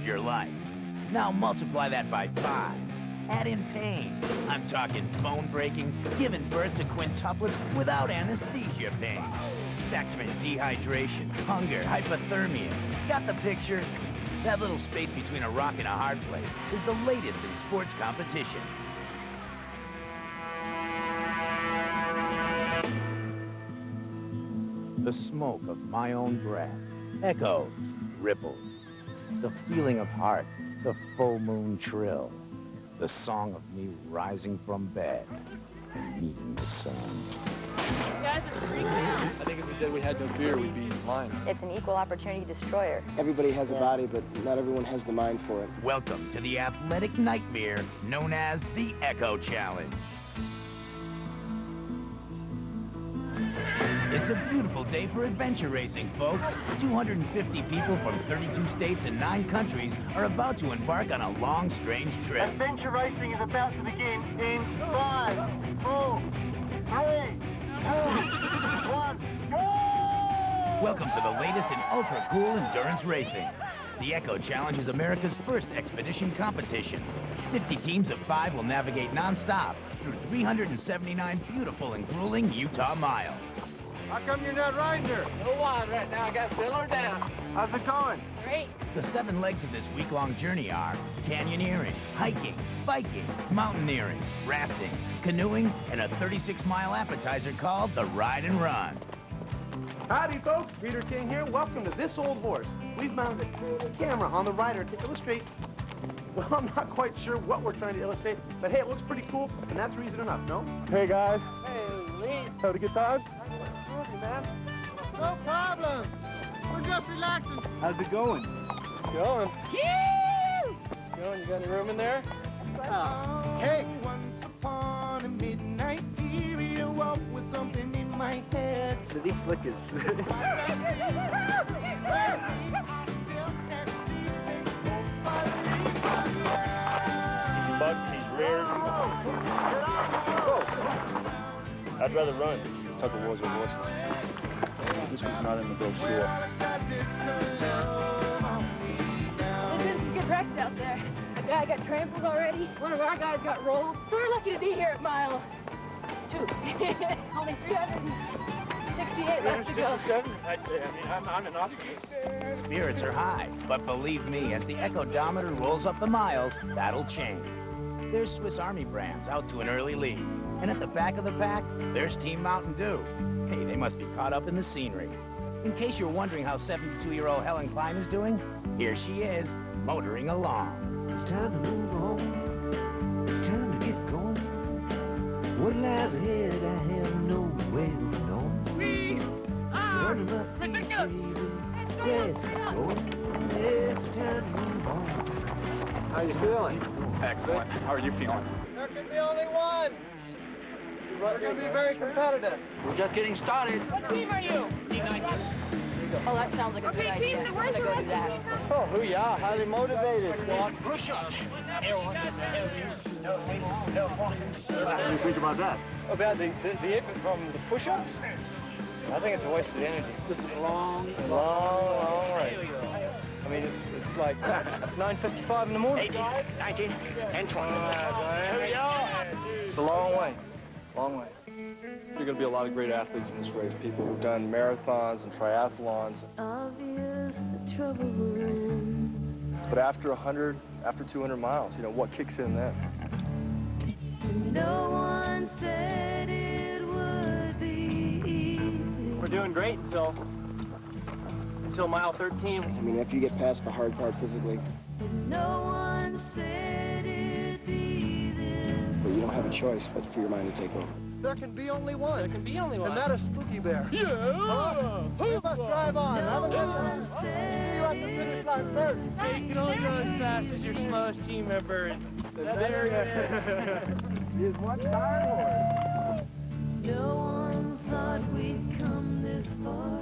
changed your life. Now multiply that by 5. Add in pain. I'm talking bone-breaking, giving birth to quintuplets without anesthesia pain. Factor in dehydration, hunger, hypothermia. Got the picture? That little space between a rock and a hard place is the latest in sports competition. The smoke of my own breath, echoes, ripples, the feeling of heart, the full moon trill, the song of me rising from bed and meeting the sun. These guys are freaking out. I think if we said we had no beer, we'd be lying. It's an equal opportunity destroyer. Everybody has a body, but not everyone has the mind for it. Welcome to the athletic nightmare known as the Echo Challenge. It's a beautiful day for adventure racing, folks. 250 people from 32 states and 9 countries are about to embark on a long, strange trip. Adventure racing is about to begin in 5, 4, 3, 2, 1, go! Welcome to the latest in ultra-cool endurance racing. The Echo Challenge is America's first expedition competition. 50 teams of 5 will navigate non-stop through 379 beautiful and grueling Utah miles. How come you're not riding her? No wine right now. I got to settle her down. How's it going? Great. The 7 legs of this week-long journey are canyoneering, hiking, biking, mountaineering, rafting, canoeing, and a 36-mile appetizer called the Ride and Run. Howdy, folks. Peter King here. Welcome to This Old Horse. We've mounted a camera on the rider to illustrate, well, I'm not quite sure what we're trying to illustrate, but hey, it looks pretty cool, and that's reason enough, no? Hey, guys. Hey, Lee. Had a good time? Man. No problem. We're just relaxing. How's it going? It's going. It's going. You got any room in there? Hey. Once upon a midnight period, walk with something in my head. These flickers. He's a buck, he's rare. I'd rather run. Tug of wars with horses. This one's not in the brochure. There's been some good wrecks out there. A guy got trampled already. One of our guys got rolled. So we're lucky to be here at mile 2. Only 368 left to go. I'm an officer. Spirits are high, but believe me, as the echodometer rolls up the miles, that'll change. There's Swiss Army brands out to an early lead. And at the back of the pack, there's Team Mountain Dew. Hey, they must be caught up in the scenery. In case you're wondering how 72-year-old Helen Klein is doing, here she is, motoring along. It's time to move on. It's time to get going. What lies ahead, I have no way of knowing. We are ridiculous. Yes, it's going. It's time to move on. How you feeling? Excellent. How are you feeling? There can be only one. We're going to be very competitive. We're just getting started. What team are you? Team 19. Oh, that sounds like a good idea. I'm going to go do that. Oh, yeah. Highly motivated. Push-ups. What do you think about that? About the effort from the push-ups? I think it's a waste of energy. This is a long race. I mean, it's like 9:55 in the morning. 18, 19, and 20. It's a long way. Long way. There are going to be a lot of great athletes in this race. People who've done marathons and triathlons. Obvious the trouble we're in. But after 100, after 200 miles, you know, what kicks in then? No one said it would be easy. We're doing great until mile 13. I mean, after you get past the hard part physically, No one said it'd be this. but you don't have a choice but for your mind to take over. There can be only one. There can be only one. And that is Spooky Bear. Yeah! We must drive on. Have a good No one. one See said you at the finish line first. Hey, you can only go as fast as your slowest team member. And there Is one tired horse. no one thought we'd come this far.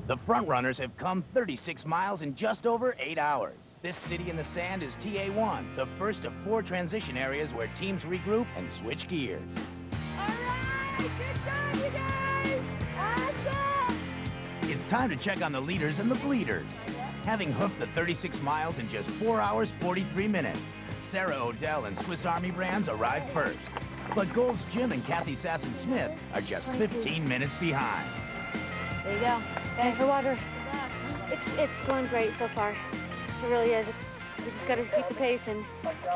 The front runners have come 36 miles in just over 8 hours. This city in the sand is TA1, the first of 4 transition areas where teams regroup and switch gears. All right, good job, you guys. Awesome. It's Time to check on the leaders and the bleeders. Having hoofed the 36 miles in just 4 hours, 43 minutes, Sarah Odell and Swiss Army Brands arrived first. But Gold's Jim and Kathy Sasson-Smith are just 15 minutes behind. There you go. Thanks for water. It's going great so far. It really is. We just got to keep the pace and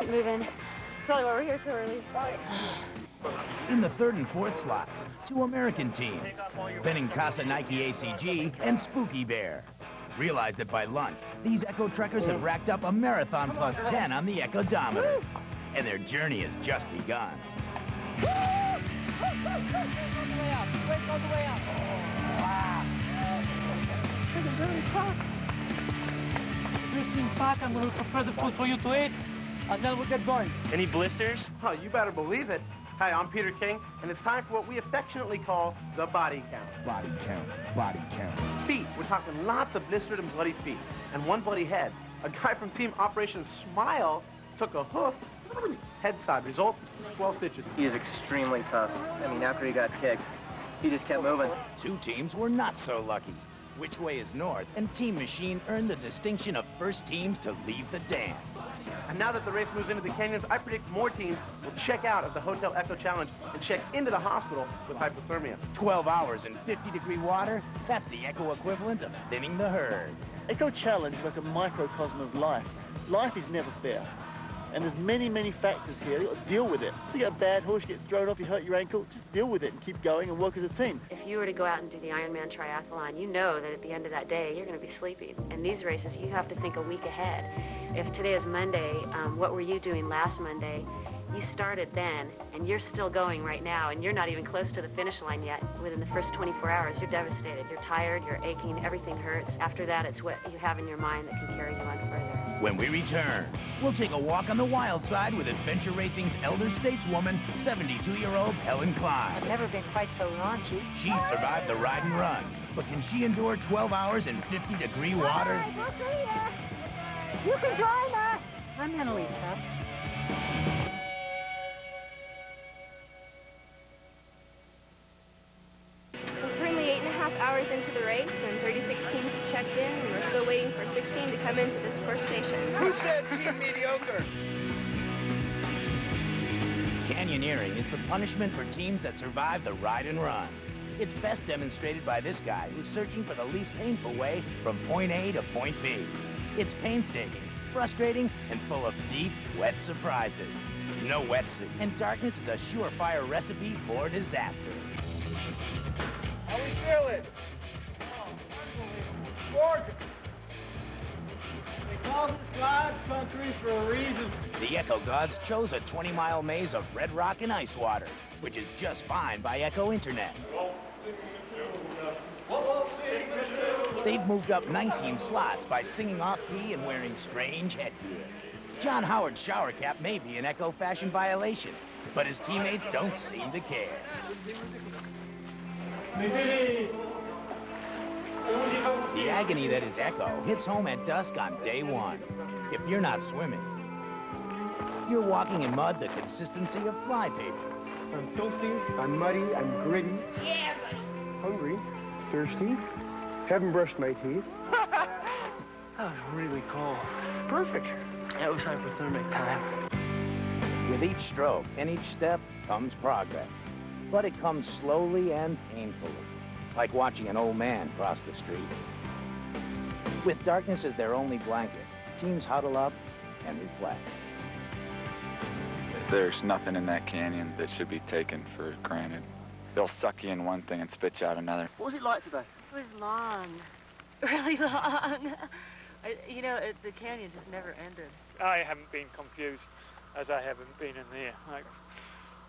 keep moving. That's probably why we're here so early. In the third and fourth slots, 2 American teams, Benincasa Nike ACG and Spooky Bear. Realize that by lunch, these Echo Trekkers have racked up a marathon plus 10 on the Echodometer. And their journey has just begun. Back, I'm going to prepare the food for you to eat, and then we'll get going. Any blisters? Oh, you better believe it. Hi, I'm Peter King, and it's time for what we affectionately call the body count. Body count, body count. Feet. We're talking lots of blistered and bloody feet, and one bloody head. A guy from Team Operation Smile took a hoof, head side. Result, 12 stitches. He is extremely tough. I mean, after he got kicked, he just kept moving. 2 teams were not so lucky. Which way is north, and Team Machine earned the distinction of first teams to leave the dance. And now that the race moves into the canyons, I predict more teams will check out of the Hotel Echo Challenge and check into the hospital with hypothermia. 12 hours in 50-degree water, that's the Echo equivalent of thinning the herd. Echo Challenge is like a microcosm of life. Life is never fair. And there's many, many factors here. You've got to deal with it. So you get a bad horse, you get thrown off, you hurt your ankle, just deal with it and keep going and work as a team. If you were to go out and do the Ironman triathlon, you know that at the end of that day, you're going to be sleeping. And these races, you have to think a week ahead. If today is Monday, what were you doing last Monday? You started then, and you're still going right now, and you're not even close to the finish line yet. Within the first 24 hours, you're devastated. You're tired, you're aching, everything hurts. After that, it's what you have in your mind that can carry you on further. When we return, we'll take a walk on the wild side with adventure racing's elder stateswoman, 72-year-old Helen Klein. I've never been quite so raunchy. She survived the ride and run, but can she endure 12 hours in 50-degree water? You can join us. I'm mentally tough. We're currently 8.5 hours into the race, and 36 teams have checked in, and we're still waiting for 16 to come into this first station. Who said team mediocre? Canyoneering is the punishment for teams that survive the ride and run. It's best demonstrated by this guy who's searching for the least painful way from point A to point B. It's painstaking, frustrating, and full of deep, wet surprises. No wetsuit, and darkness is a surefire recipe for disaster. How we feeling? Gorgeous. They call this God's country for a reason. The Echo Gods chose a 20-mile maze of red rock and ice water, which is just fine by Echo Internet. They've moved up 19 slots by singing off-key and wearing strange headgear. John Howard's shower cap may be an Echo fashion violation, but his teammates don't seem to care. The agony that is Echo hits home at dusk on day 1. If you're not swimming, you're walking in mud the consistency of flypaper. I'm filthy, I'm muddy, I'm gritty. Yeah, buddy. Hungry, thirsty, haven't brushed my teeth. That was really cold. Perfect. That was hypothermic time. With each stroke and each step comes progress. But it comes slowly and painfully, like watching an old man cross the street. With darkness as their only blanket, teams huddle up and reflect. There's nothing in that canyon that should be taken for granted. They'll suck you in one thing and spit you out another. What was it like today? It was long. Really long. You know, the canyon just never ended. I haven't been confused as I haven't been in there. Like,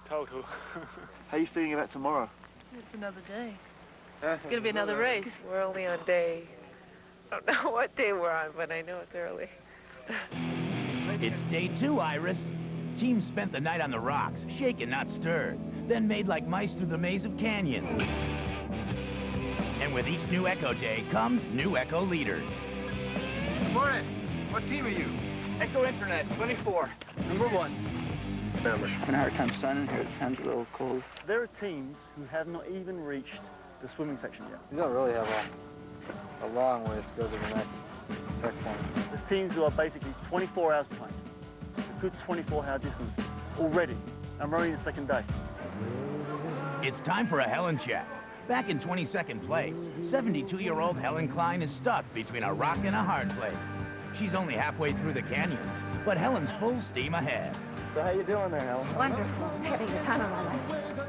total. How are you feeling about tomorrow? It's another day. It's going to be another race. We're only on day... I don't know what day we're on, but I know it's early. It's day 2, Iris. Teams spent the night on the rocks, shaken, not stirred, then made like mice through the maze of canyons. And with each new Echo day comes new Echo leaders. Morning. What team are you? Echo Internet, 24. Number 1. I'm having a hard time signing here. It sounds a little cold. There are teams who have not even reached the swimming section yet. You don't really have a long ways to go to the next checkpoint. There's teams who are basically 24 hours behind. A good 24-hour distance already. I'm running the second day. It's time for a Helen check. Back in 22nd place, 72-year-old Helen Klein is stuck between a rock and a hard place. She's only halfway through the canyons, but Helen's full steam ahead. So how you doing there, Helen? Wonderful. Having the time of my life.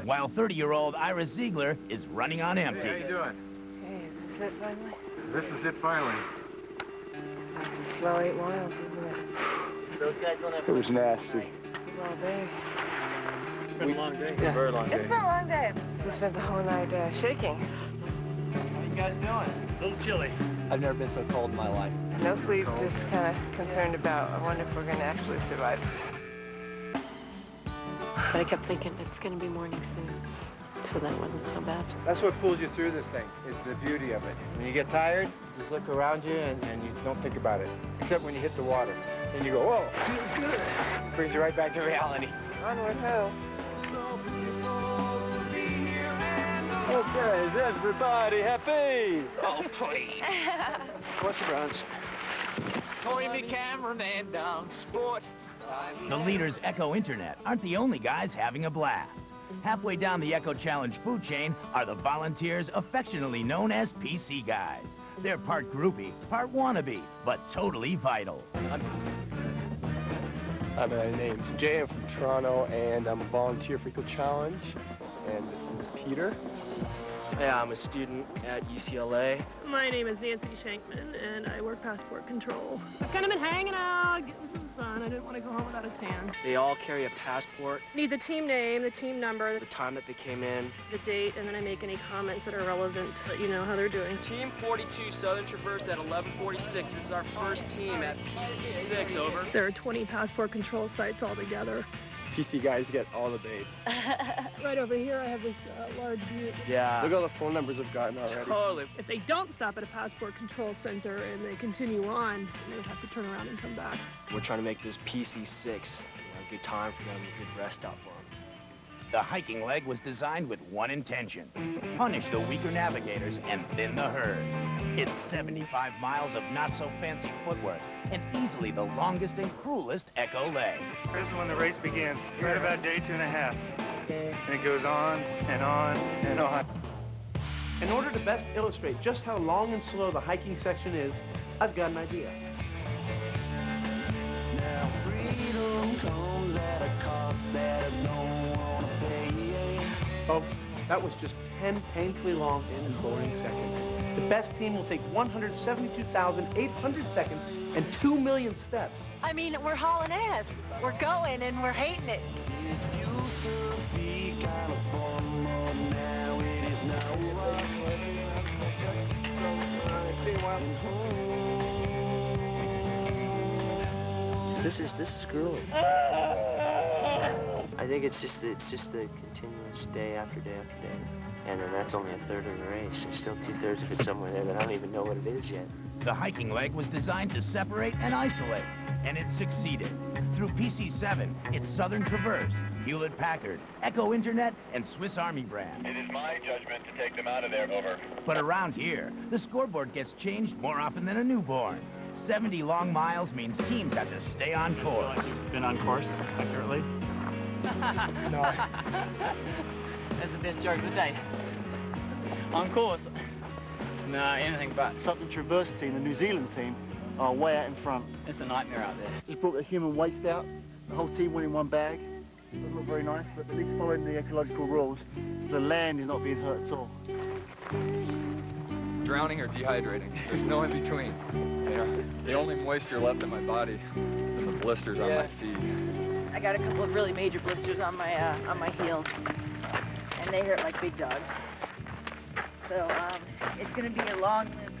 While 30-year-old Ira Ziegler is running on empty. Hey, how you doing? Hey, is this it finally? This is it finally. Slow 8 miles, isn't it? Those guys don't have... It was nasty. It was all day. It's been a long day. Yeah. Very long It's been a long day. We spent the whole night shaking. How you guys doing? A little chilly. I've never been so cold in my life. No sleep, just kind of concerned about, I wonder if we're going to actually survive. But I kept thinking, it's going to be morning soon. So that wasn't so bad. That's what pulls you through this thing, is the beauty of it. When you get tired, just look around you and you don't think about it. Except when you hit the water. Then you go, whoa, feels good. It brings you right back to reality. Onward ho. Okay, is everybody happy? Oh, please. What's your brunch? Toy me Cameron and down sport. The leaders Echo Internet aren't the only guys having a blast. Halfway down the Echo Challenge food chain are the volunteers affectionately known as PC guys. They're part groupie, part wannabe, but totally vital. Hi, my name's Jay. I'm from Toronto, and I'm a volunteer for Eco Challenge. And this is Peter. Yeah, I'm a student at UCLA. My name is Nancy Shankman, and I work passport control. I've kind of been hanging out, getting some sun. I didn't want to go home without a tan. They all carry a passport, Need the team name, the team number, the time that they came in. the date, and then I make any comments that are relevant to let you know how they're doing. Team 42 Southern Traverse at 1146. This is our first team at PC6, over. There are 20 passport control sites altogether. PC guys get all the babes. Right over here, I have this large view. Yeah. Look at all the phone numbers I've gotten already. Totally. If they don't stop at a passport control center and they continue on, they would have to turn around and come back. We're trying to make this PC6 a good time for them, a good rest stop for them. The hiking leg was designed with one intention: punish the weaker navigators and thin the herd. It's 75 miles of not-so-fancy footwork, and easily the longest and cruelest Echo leg. This is when the race begins, right about day 2.5. And it goes on and on and on. In order to best illustrate just how long and slow the hiking section is, I've got an idea. Now freedom comes at a cost that I don't want to pay. Folks, that was just 10 painfully long and boring seconds. The best team will take 172,800 seconds and 2 million steps. I mean, we're hauling ass. We're going and we're hating it. It used to be kind of fun, but now it is This is grueling. I think it's just the continuous day after day after day. And then that's only a third of the race. There's still 2/3 of it somewhere there that I don't even know what it is yet. The hiking leg was designed to separate and isolate, and it succeeded. Through PC7, it's Southern Traverse, Hewlett-Packard, Echo Internet, and Swiss Army brand. It is my judgment to take them out of there, over. But around here, the scoreboard gets changed more often than a newborn. 70 long miles means teams have to stay on course. Like you've been on course accurately? No. That's the best joke of the day. On course? No, anything but. Southern Traverse team, the New Zealand team, are way out in front. It's a nightmare out there. Just brought the human waste out. The whole team went in one bag. Doesn't look very nice, but at least following the ecological rules, the land is not being hurt at all. Drowning or dehydrating. There's no in between. The only moisture left in my body is in the blisters on my feet. I got a couple of really major blisters on my heels, and they hurt like big dogs. So it's gonna be a long limp,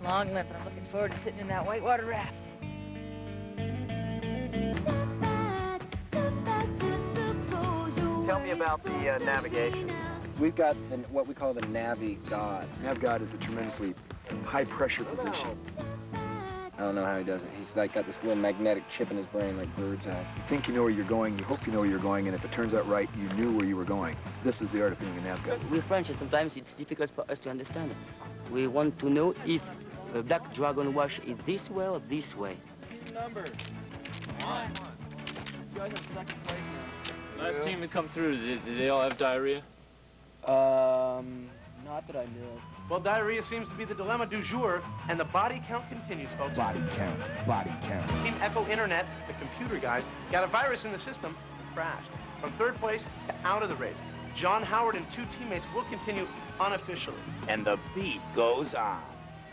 and I'm looking forward to sitting in that whitewater raft. Tell me about the navigation. We've got what we call the Navi God. Nav God is a tremendously high-pressure position. I don't know how he does it. He's like got this little magnetic chip in his brain like birds have. You think you know where you're going, you hope you know where you're going, and if it turns out right, you knew where you were going. This is the art of being a nav God. We're French, and sometimes it's difficult for us to understand it. We want to know if the black dragon wash is this way or this way. Number 1. You guys have second place now. Last team to come through, did they all have diarrhea? Not that I knew of. Well, diarrhea seems to be the dilemma du jour, and the body count continues, folks. Body count, body count. Team Echo Internet, the computer guys, got a virus in the system, crashed. From third place to out of the race. John Howard and 2 teammates will continue unofficially. And the beat goes on.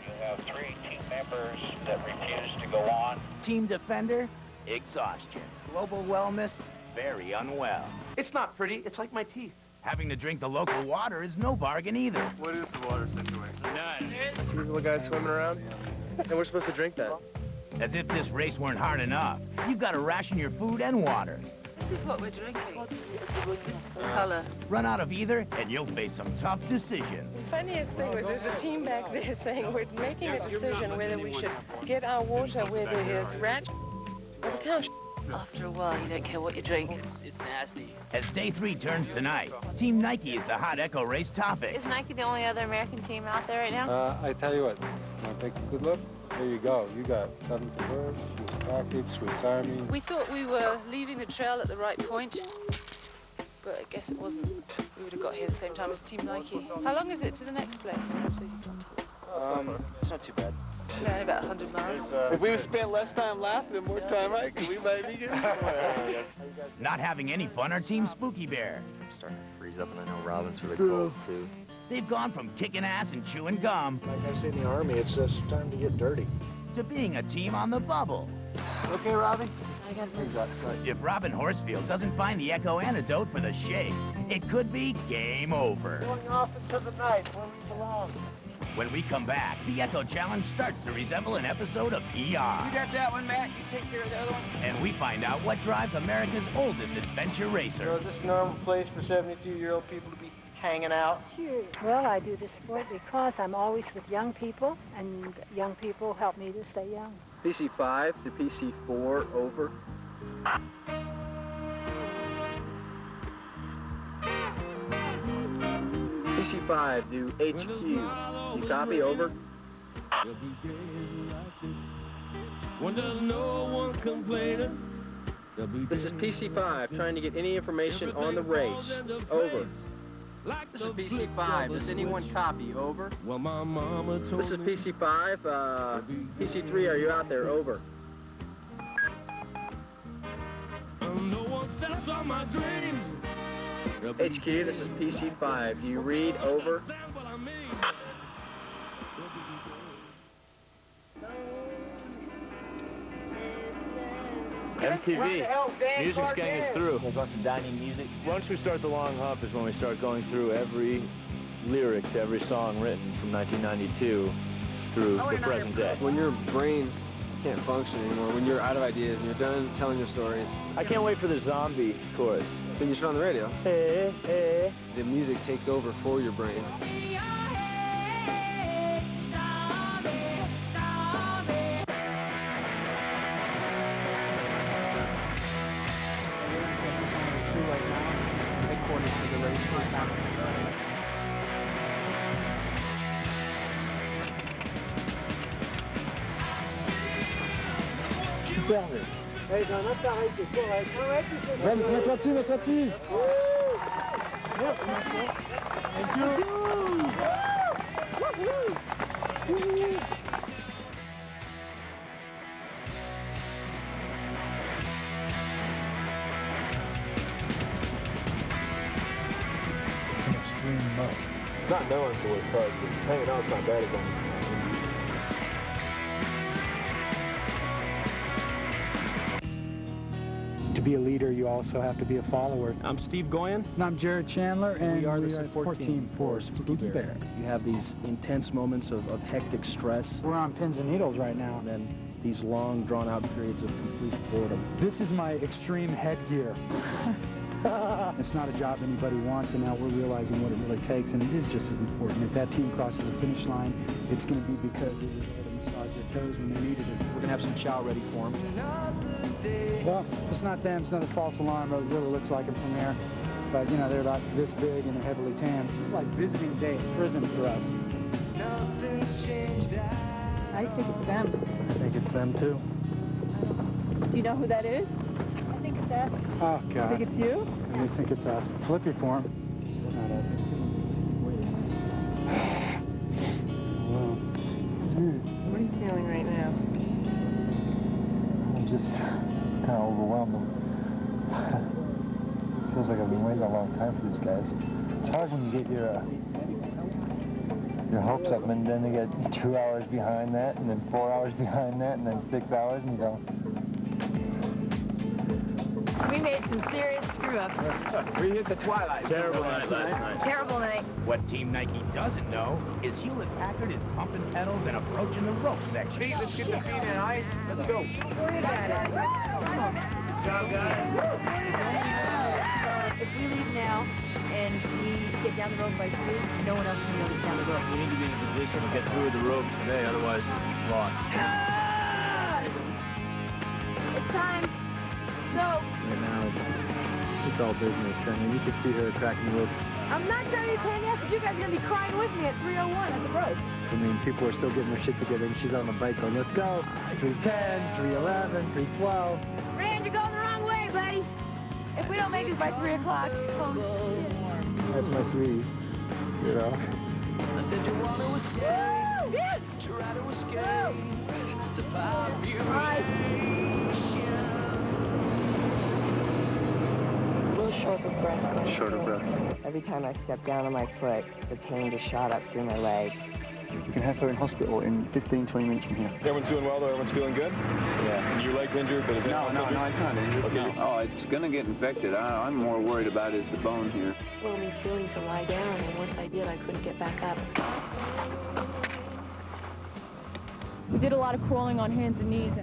You have 3 team members that refuse to go on. Team defender, exhaustion. Global wellness, very unwell. It's not pretty, it's like my teeth. Having to drink the local water is no bargain either. What is the water situation? None. See little guys swimming around? And we're supposed to drink that. As if this race weren't hard enough. You've got to ration your food and water. This is what we're drinking. This is the color. Run out of either, and you'll face some tough decisions. The funniest thing was there's a team back there saying we're making a decision whether we should get our water where there is rat or the cow. After a while, you don't care what you drink. It's nasty. As day 3 turns tonight, Team Nike is the hot Echo race topic. Is Nike the only other American team out there right now? I tell you what, want to take a good look? There you go. You got 7th Reserve, Swiss Package, Swiss Army. We thought we were leaving the trail at the right point, but I guess it wasn't. We would have got here at the same time as Team Nike. How long is it to the next place? I suppose you can't tell us. It's not too bad. Yeah, only about 100 miles. If we spent less time laughing and more time hiking, we might be good. Not having any fun are Team Spooky Bear. I'm starting to freeze up, and I know Robin's really cold, too. They've gone from kicking ass and chewing gum, Like I say in the Army, it's just time to get dirty. to being a team on the bubble. Okay, Robbie? I got If Robin Horsfield doesn't find the Echo antidote for the shakes, it could be game over. Going off into the night where we belong. When we come back, the Echo Challenge starts to resemble an episode of ER. You got that one, Matt? You take care of the other one? And we find out what drives America's oldest adventure racer. So is this a normal place for 72-year-old people to be hanging out? Sure. Well, I do this sport because I'm always with young people, and young people help me to stay young. PC5 to PC4, over. PC5 to HQ. You copy, over. This is PC5, trying to get any information on the race. Over. This is PC5. Does anyone copy? Over. This is PC5. PC3, are you out there? Over. HQ, this is PC5. Do you read? Over. MTV, Music's getting us through. We've got some dining music. Once we start the long hump is when we start going through every lyric to every song written from 1992 through the present day. When your brain can't function anymore, when you're out of ideas and you're done telling your stories. I can't wait for the zombie chorus. So you turn on the radio. Hey, hey. The music takes over for your brain. Hey, non, non, t'arrêtes, c'est correct. Arrête, c'est correct. Mets-toi dessus, mets-toi dessus. Thank you. It's an extreme muck. Not knowing to what it's called, but hanging out's not bad as long as To be a leader, you also have to be a follower. I'm Steve Goyen. And I'm Jared Chandler, and we are the support team for Spooky Bear. You have these intense moments of hectic stress, We're on pins and needles right now. and then these long, drawn-out periods of complete boredom. This is my extreme headgear. It's not a job anybody wants, and now we're realizing what it really takes, and it is just as important. If that team crosses a finish line, it's going to be because they were there to massage their toes when they needed it. We're going to have some chow ready for them. Well, it's not them, it's not a false alarm, but it really looks like them from there. But, you know, they're about this big and they're heavily tanned. This is like visiting day at prison for us. them. I think it's them, too. Do you know who that is? I think it's us. Oh, God. You think it's you? And they think it's us. Flippy for them. It's not us. Well, What are you feeling right now? I'm just kind of overwhelmed. Feels like I've been waiting a long time for these guys. It's hard when you get your hopes up and then they get 2 hours behind that and then 4 hours behind that and then 6 hours and you go. We made some serious screw-ups. We hit the twilight. Terrible night last night. Terrible night. What Team Nike doesn't know is Hewlett-Packard is pumping pedals and approaching the rope section. Pete, let's get the feet in ice. Let's go. Worry about it. Come on. Good job, guys. If we leave now and we get down the road by 3, no one else can know it's down the road. We need to be in a position to get through the ropes today, otherwise it's lost. It's time. Go. Right now, it's all business. I mean, you can see her cracking the whip. I'm not trying to be pain in the ass, but you guys are going to be crying with me at 3:01 at the road. I mean, people are still getting their shit together, and she's on the bike going, let's go. 3:10, 3:11, 3:12. Rand, you're going the wrong way, buddy. If we don't make it by 3 o'clock, oh, shit. That's my sweetie, you know. Did you want to escape? Yeah. Try to escape the vibration. A little short of breath. Short of breath. Every time I step down on my foot, the pain just shot up through my leg. We can have her in hospital in 15, 20 minutes from here. Everyone's doing well, though? Everyone's feeling good? Yeah. Your leg's injured, but is it? No, it's not injured. Okay. No. Oh, it's going to get infected. I'm more worried about is the bone here. Well, me feeling to lie down, and once I did, I couldn't get back up. We did a lot of crawling on hands and knees.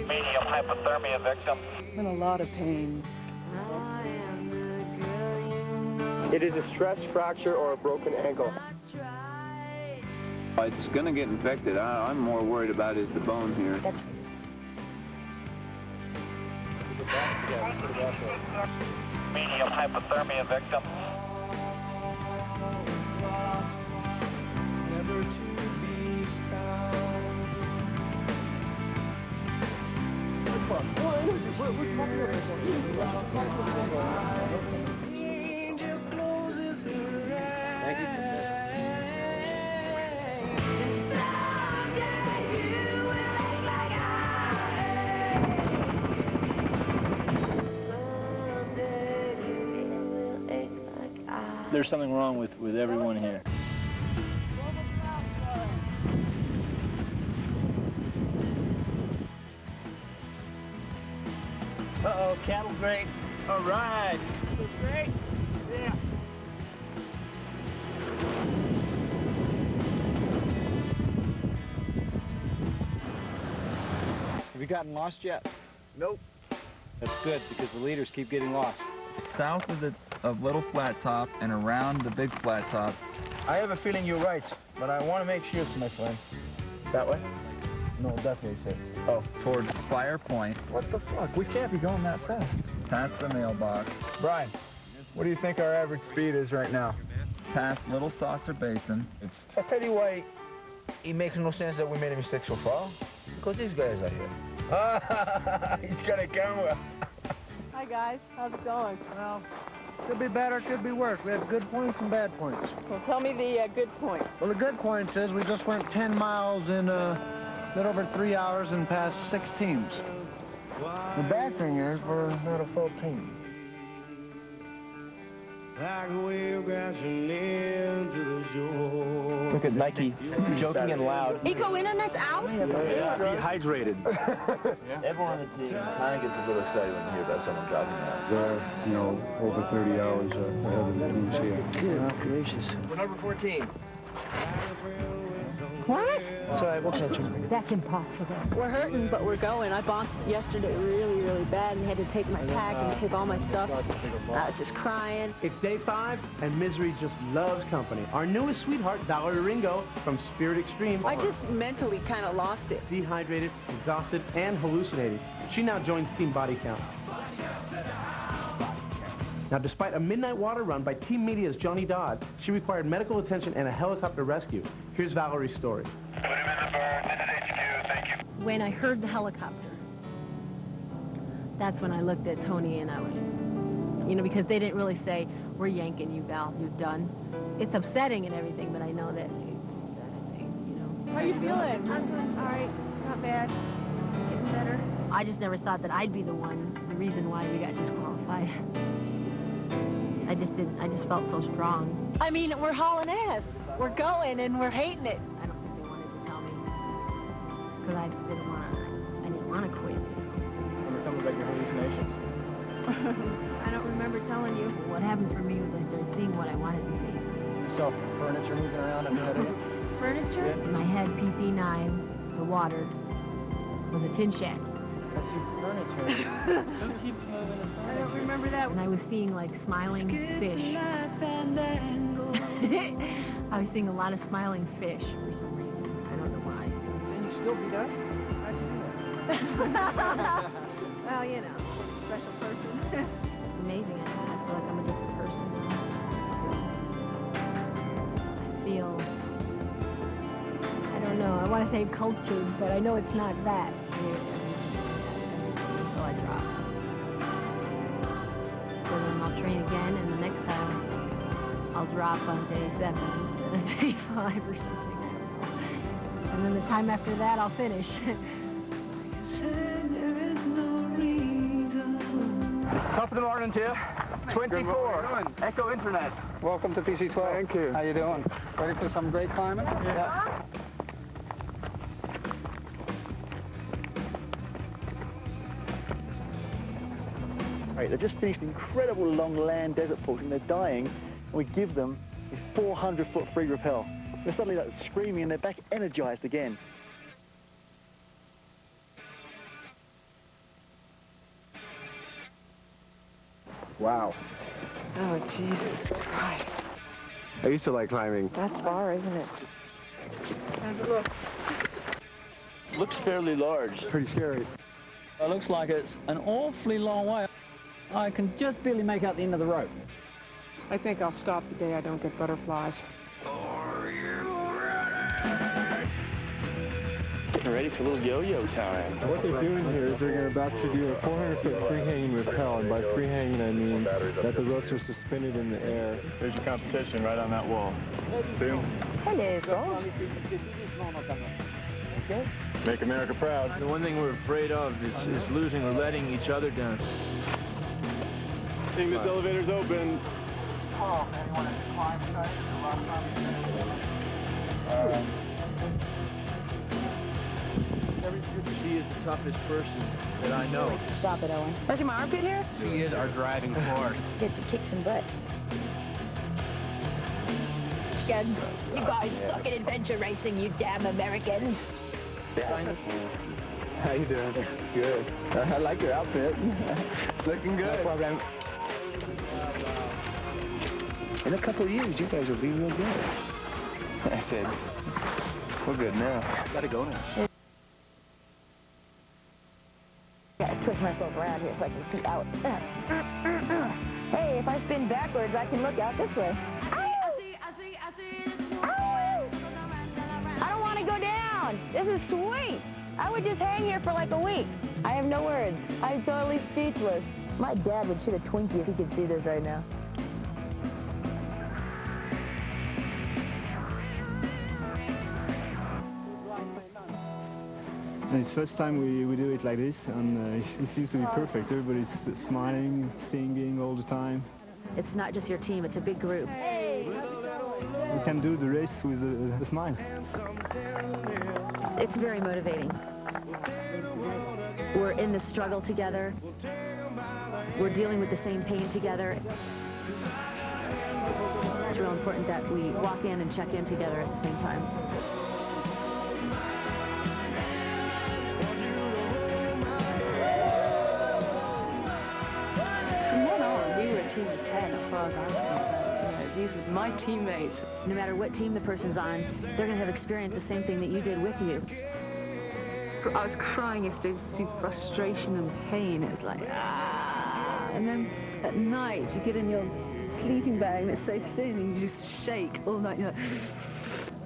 Medium hypothermia victim. I'm in a lot of pain. It is a stress fracture or a broken ankle. It's going to get infected. I'm more worried about is the bone here. Medium hypothermia victim. There's something wrong with everyone here. Uh-oh, cattle great. All right. That's great. Yeah. Have you gotten lost yet? Nope. That's good, because the leaders keep getting lost. South of Little Flat Top and around the Big Flat Top. I have a feeling you're right, but I want to make sure, my friend. That way? No, definitely safe. Oh. Towards Spire Point. What the fuck? We can't be going that fast. Past the mailbox. Brian, what do you think our average speed is right now? Past Little Saucer Basin. I'll tell you why it makes no sense that we made a mistake so far. Because these guys are here. He's got a camera. Hi, guys. How's it going? Well, could be better, could be worse. We have good points and bad points. Well, tell me the good point. Well, the good point is we just went 10 miles in a little over 3 hours and passed 6 teams. The bad thing is we're not a full team. Look at Nike, joking and loud. Eco Internet's out? Dehydrated. Everyone on the team kind of gets a little excited when you hear about someone dropping out. They're, over 30 hours ahead of the teams here. Good gracious. We're number 14. What? It's all right, we'll catch him. That's impossible. We're hurting, but we're going. I bonked yesterday really, really bad and had to take my pack and take all my stuff. I was just crying. It's day 5, and Misery just loves company. Our newest sweetheart, Dollar Ringo, from Spirit Extreme. I just mentally kind of lost it. Dehydrated, exhausted, and hallucinating. She now joins Team Body Count. Now, despite a midnight water run by Team Media's Johnny Dodd, she required medical attention and a helicopter rescue. Here's Valerie's story. When I heard the helicopter, that's when I looked at Tony and I was, you know, because they didn't really say, we're yanking you, Val, you're done. It's upsetting and everything, but I know that, you know. How are you feeling? I'm doing all right, not bad, getting better. I just never thought that I'd be the reason why we got disqualified. I just felt so strong. I mean, we're hauling ass. We're going and we're hating it. I don't think they wanted to tell me, because I didn't want to quit. Remember something about your hallucinations? I don't remember telling you. What happened for me was I started seeing what I wanted to see. You saw furniture moving around in the head of you? Furniture? Yeah. In my head, PP9, the water, was a tin shack. That's your furniture. Who keeps moving the furniture? I don't remember that. And I was seeing, like, smiling fish. I was seeing a lot of smiling fish for some reason. I don't know why. And you still do that? How'd you do that? Well, you know, special person. It's amazing. I feel like I'm a different person. I feel, I don't know, I want to say cultured, but I know it's not that. So I drop. So then I'll train again, and the next time I'll drop on day 7 instead of day 5 or something. And then the time after that, I'll finish. Top of the morning to you. 24. Echo Internet. Welcome to PC-12. Thank you. How you doing? Ready for some great climbing? Yeah. Right, they've just finished an incredible long land desert portion. They're dying, and we give them a 400-foot free rappel. They're suddenly like screaming and they're back energized again. Wow. Oh, Jesus Christ. I used to like climbing. That's far, isn't it? How's it look? Looks fairly large. Pretty scary. It looks like it's an awfully long way. I can just barely make out the end of the rope. I think I'll stop the day I don't get butterflies. Getting ready for a little yo-yo time. What they're doing here is they're about to do a 400-foot free-hanging rappel, and by free-hanging I mean that the ropes are suspended in the air. There's your competition right on that wall. See him? Hello, Make America proud. The one thing we're afraid of is losing or letting each other down. I think this elevator's open. Oh, anyone at the climb site? A lot of time. She is the toughest person that I know. Stop it, Owen. I see my armpit here? She is our driving force. Get to kick some butt. You guys suck at adventure racing, you damn Americans. How you doing? Good. I like your outfit. Looking good. No problem. In a couple of years, you guys will be real good. I said, we're good now. Gotta go now. Gotta twist myself around here so I can see out. Hey, if I spin backwards, I can look out this way. I don't want to go down. This is sweet. I would just hang here for like a week. I have no words. I'm totally speechless. My dad would shoot a Twinkie if he could see this right now. It's the first time we do it like this, and it seems to be perfect. Everybody's smiling, singing all the time. It's not just your team, it's a big group. We can do the race with a smile. It's very motivating. We're in the struggle together. We're dealing with the same pain together. It's real important that we walk in and check in together at the same time. From then on, we were a team of 10 as far as I was concerned. These were my teammates. No matter what team the person's on, they're going to have experienced the same thing that you did with you. I was crying yesterday to see frustration and pain. It was like, ah. And then at night, you get in your sleeping bag and it's so thin and you just shake all night. You're like,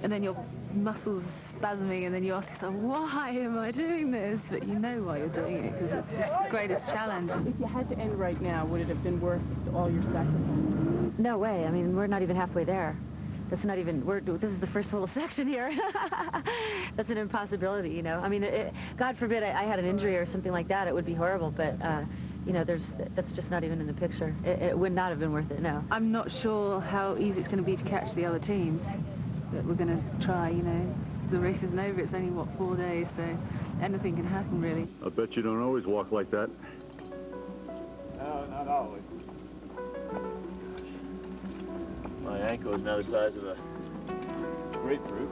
and then your muscles spasming and then you ask yourself, why am I doing this? But you know why you're doing it because it's just the greatest challenge. If you had to end right now, would it have been worth all your sacrifice? No way. I mean, we're not even halfway there. That's not even, this is the first little section here. That's an impossibility, you know. I mean, God forbid I had an injury or something like that, it would be horrible, but, you know, that's just not even in the picture. It would not have been worth it, no. I'm not sure how easy it's going to be to catch the other teams, but we're going to try, you know. The race isn't over, it's only, what, 4 days, so anything can happen, really. I bet you don't always walk like that. No, not always. My ankle is now the size of a grapefruit.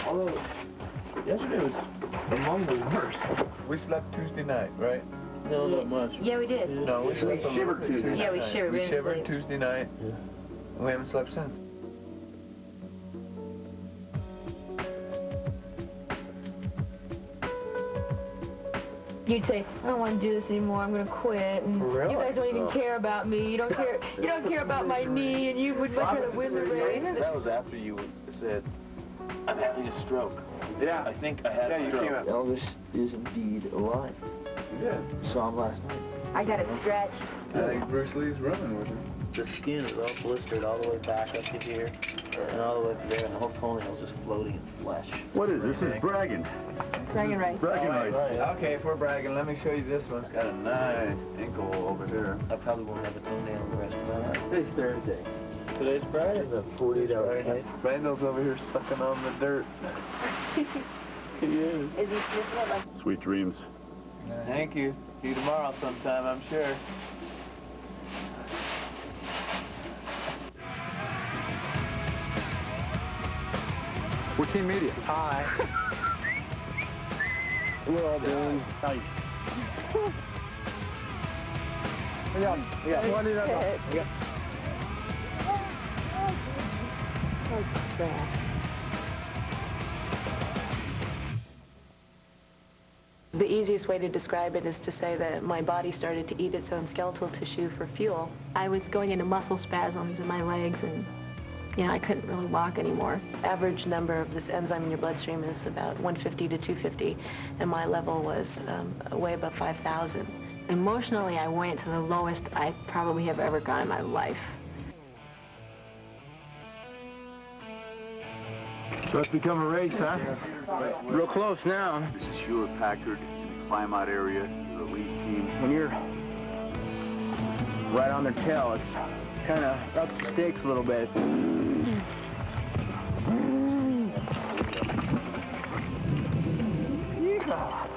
Although, yesterday was among the worst. We slept Tuesday night, right? No, not much. Yeah, we did. No, we slept a little bit Tuesday night. Yeah, we shivered. We shivered Tuesday night. Yeah. And we haven't slept since. You'd say, I don't want to do this anymore, I'm going to quit, and Really? you guys don't even care about me, you don't care about my knee, and you would much rather win the race. That was after you said, I'm having a stroke. Yeah. I think I had a stroke. Elvis is indeed alive. Yeah. Saw him last night. I got it stretched. I think Bruce Lee's running with him. The skin is all blistered all the way back up to here, and all the way to there, and the whole toenail's just floating in flesh. What is this? This is bragging. Bragging rights. Bragging rights. Okay, if we're bragging, let me show you this one. It's got a nice ankle over here. I probably won't have a toenail the rest of my life. Today's Thursday. Today's Friday. It's a 48-hour flight. Randall's over here sucking on the dirt. He is. Is he sniffing like... Sweet dreams. Thank you. See you tomorrow sometime, I'm sure. We're team media. Hi. We're all doing. Nice. Yeah. What did I go? Yeah. The easiest way to describe it is to say that my body started to eat its own skeletal tissue for fuel. I was going into muscle spasms in my legs and, you know, I couldn't really walk anymore. Average number of this enzyme in your bloodstream is about 150 to 250, and my level was way above 5,000. Emotionally, I went to the lowest I probably have ever gone in my life. So it's become a race, huh? Real close now. This is Hewlett Packard in the Climate area, the lead team. When you're right on their tail, it's kind of up the stakes a little bit. Yeah.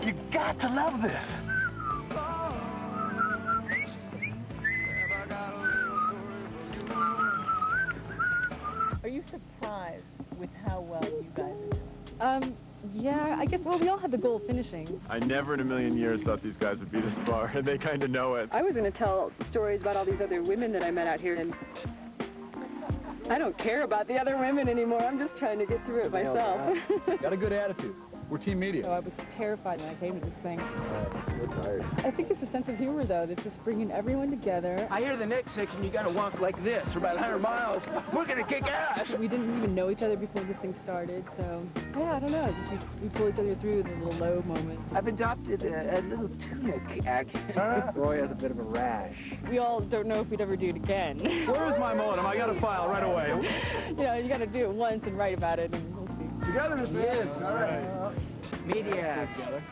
You got to love this. Are you surprised with how well you guys are doing? Yeah, I guess, well, we all had the goal of finishing. I never in a million years thought these guys would be this far, and they kind of know it. I was going to tell stories about all these other women that I met out here, and I don't care about the other women anymore. I'm just trying to get through it myself. Got a good attitude. We're team media. So I was terrified when I came to this thing. We're tired. I think it's a sense of humor, though, that's just bringing everyone together. I hear the next section you gotta walk like this for about 100 miles. We're gonna kick ass. We didn't even know each other before this thing started, so yeah, I don't know. Just we pull each other through the little low moments. I've adopted a little tunic. Roy has a bit of a rash. We all don't know if we'd ever do it again. Where is my modem? I got to file right away. You know, you got to do it once and write about it, and we'll see. Together, yes. All right. Media. Together.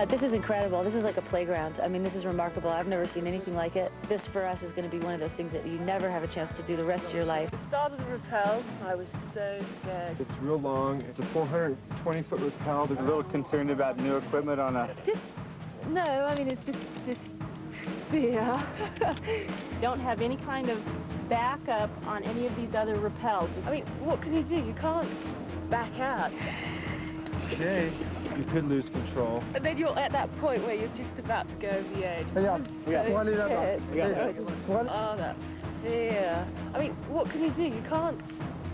This is incredible. This is like a playground. I mean, this is remarkable. I've never seen anything like it. This, for us, is going to be one of those things that you never have a chance to do the rest of your life. The start of the rappel, I was so scared. It's real long. It's a 420-foot rappel. They're a little concerned about new equipment on a... No, I mean, it's just fear. Don't have any kind of backup on any of these other rappels. I mean, what can you do? You can't back out. Okay. you could lose control. And then you're at that point where you're just about to go over the edge. Yeah. Oh, that fear. I mean, what can you do? You can't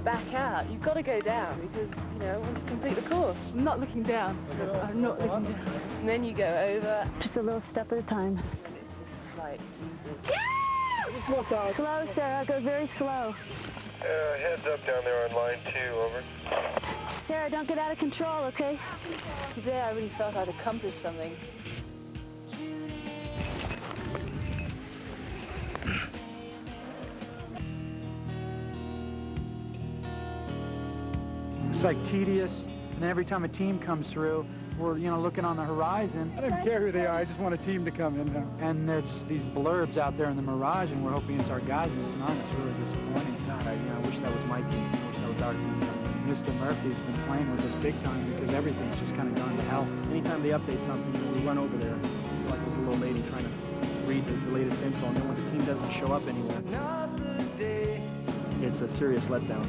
back out. You've got to go down because, you know, I want to complete the course. I'm not looking down. I'm not looking down. And then you go over. Just a little step at a time. And it's just like Slow, Sarah. Go very slow. Heads up down there on line 2, over. Sarah, don't get out of control, okay? Today I really felt I'd accomplished something. It's like tedious, and every time a team comes through, we're, you know, looking on the horizon. I don't care who they are, I just want a team to come in now. And there's these blurbs out there in the mirage, and we're hoping it's our guys, and it's not. It's really disappointing. God, I wish that was my team. I wish that was our team. Mr. Murphy's been playing with us big time because everything's just kind of gone to hell. Anytime they update something, we run over there, like a little lady trying to read the latest info, and then when the team doesn't show up anywhere, it's a serious letdown.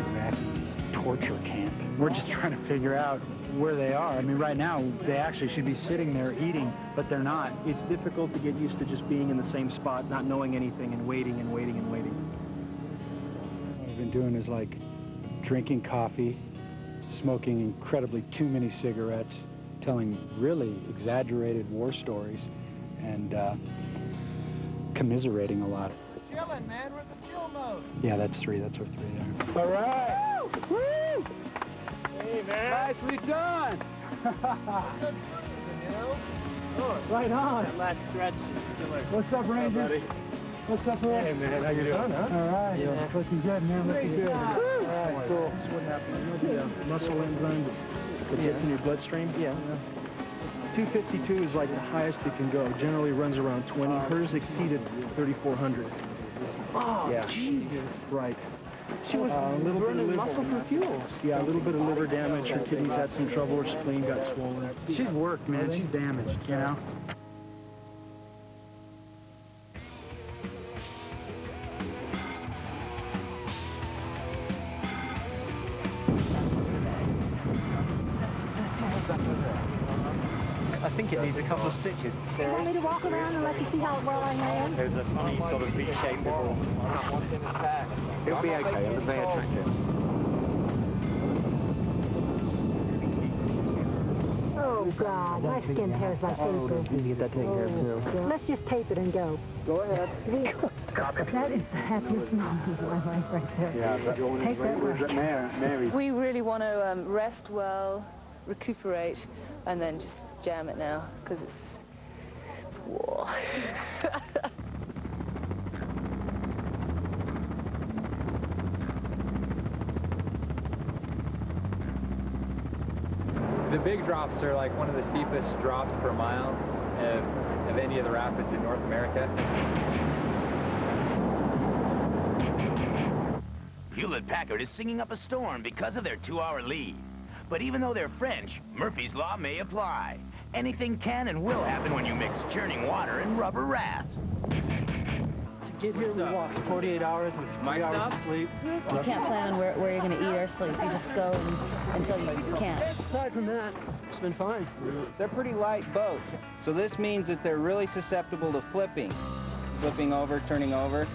Iraqi torture camp. We're just trying to figure out where they are. I mean, right now, they actually should be sitting there eating, but they're not. It's difficult to get used to just being in the same spot, not knowing anything, and waiting and waiting and waiting. What I've been doing is like drinking coffee, smoking incredibly too many cigarettes, telling really exaggerated war stories, and commiserating a lot. Chilling, man. We're in the chill mode. Yeah, that's 3. That's our 3 there. All right. Woo! Hey, man. Nicely done. Right on. That last stretch. What's up, Ranger? What's up, Rick? Hey, man. How you doing? All right. Yeah. Looking good, man. Looking good. All right, cool. This is what happens. You know the muscle enzyme that gets in your bloodstream? Yeah. 252 is like the highest it can go. Generally runs around 20. Hers exceeded 3,400. Oh, yeah. Jesus. Right. She was a little bit of burning liver. muscle for fuel. Yeah, a little bit of liver damage. Her kidneys had some trouble. Her spleen got swollen. She's worked, man. She's damaged, you know? I think it needs a couple of stitches. You want me to walk around and let you see how well I land? There's a funny sort of V-shaped little... It'll be okay. It'll be very attractive. Oh, God, my skin tears like paper. You need to get that taken care of, too. Let's just tape it and go. Go ahead. That is the happiest moment of my life right there. Yeah, but Take that right. Mary. We really want to rest well, recuperate, and then just jam it now, because it's war. The big drops are like one of the steepest drops per mile of any of the rapids in North America. Hewlett-Packard is singing up a storm because of their 2-hour lead. But even though they're French, Murphy's Law may apply. Anything can and will happen when you mix churning water and rubber rafts. To get here, we walked 48 hours with 3 hours of sleep. You can't plan on where you're going to eat or sleep. You just go until you can't. Aside from that, it's been fine. They're pretty light boats, so this means that they're really susceptible to flipping. Flipping over, turning over.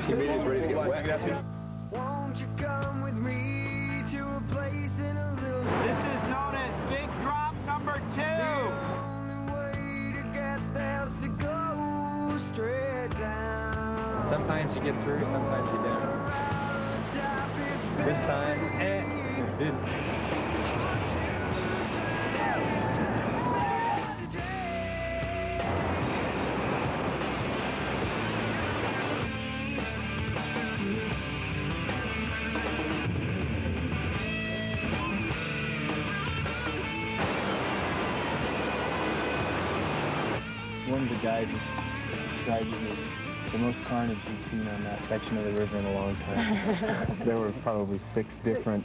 Humidity ready to get wet. Won't you come with me to a place in a little... This is known as Big Drop number 2. The only way to get there is to go straight down. Sometimes you get through, sometimes you don't. This time, it didn't. One of the guys described it as the most carnage we've seen on that section of the river in a long time. There were probably 6 different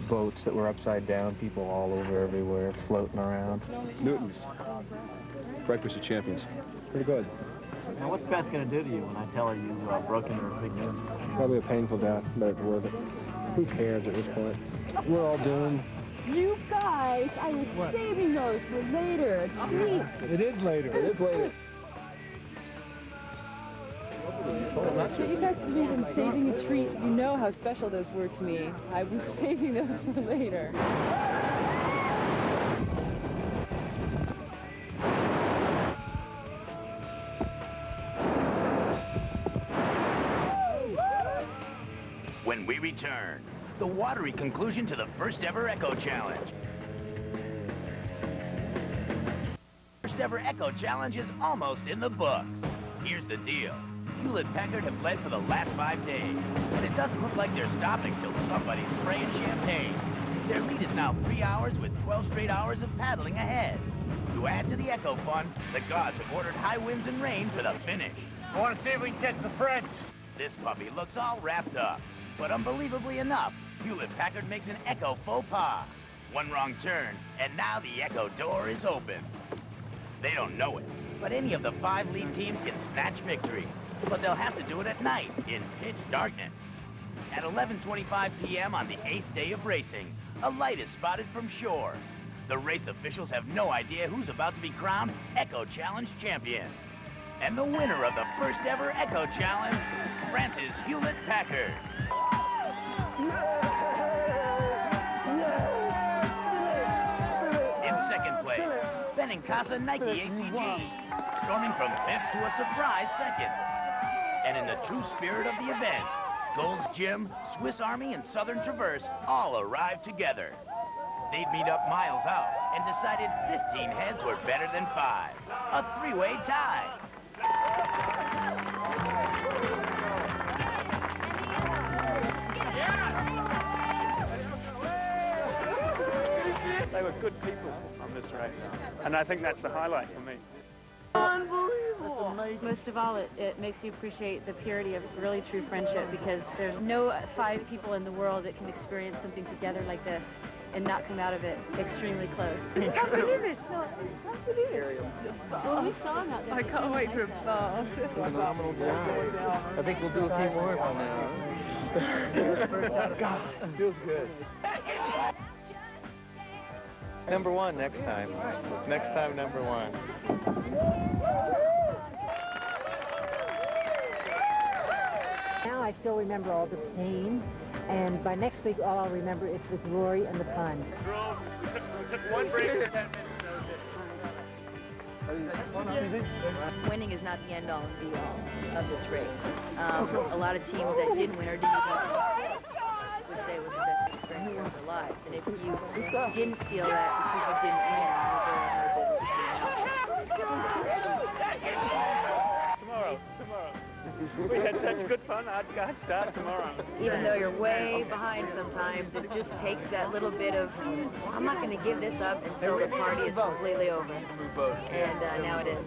boats that were upside down, people all over everywhere, floating around. Newton's. Breakfast of Champions. Pretty good. Now, what's Beth going to do to you when I tell her you've broken her big nose? Probably a painful death, but it's worth it. Who cares at this point? We're all doomed. You guys, I was saving those for later. A treat. It is later. It is later. So you guys believe in saving a treat. You know how special those were to me. I was saving those for later. When we return, the watery conclusion to the first ever Echo Challenge. First ever Echo Challenge is almost in the books. Here's the deal. Hewlett-Packard have led for the last 5 days, but it doesn't look like they're stopping till somebody's spraying champagne. Their lead is now 3 hours with 12 straight hours of paddling ahead. To add to the Echo fun, the gods have ordered high winds and rain for the finish. I want to see if we can catch the French. This puppy looks all wrapped up, but unbelievably enough, Hewlett-Packard makes an Echo faux pas. One wrong turn, and now the Echo door is open. They don't know it, but any of the 5 lead teams can snatch victory. But they'll have to do it at night, in pitch darkness. At 11:25 p.m. on the 8th day of racing, a light is spotted from shore. The race officials have no idea who's about to be crowned Echo Challenge champion. And the winner of the first ever Echo Challenge, Francis Hewlett-Packard. In second place, Benincasa Nike ACG, storming from 5th to a surprise 2nd. And in the true spirit of the event, Gold's Gym, Swiss Army, and Southern Traverse all arrived together. They'd meet up miles out and decided 15 heads were better than 5. A 3-way tie. They were good people on this race, and I think that's the highlight for me. Unbelievable! Most of all, it makes you appreciate the purity of really true friendship, because there's no 5 people in the world that can experience something together like this and not come out of it extremely close. I can't believe it! Well, we saw him out there. I can't wait for a bath. Phenomenal job. I think we'll do a few more by now. God, feels good. Number 1 next time. Next time, number 1. Now I still remember all the pain, and by next week all I'll remember is the glory and the fun. Took one break for 10 minutes. Winning is not the end all and be all of this race. A lot of teams that didn't win or didn't would say it was the best experience of their lives. And if you didn't feel that because you didn't win, Tomorrow. We had such good fun, I'd start tomorrow. Even though you're way behind sometimes, it just takes that little bit of, I'm not going to give this up until the party is completely over. And now it is.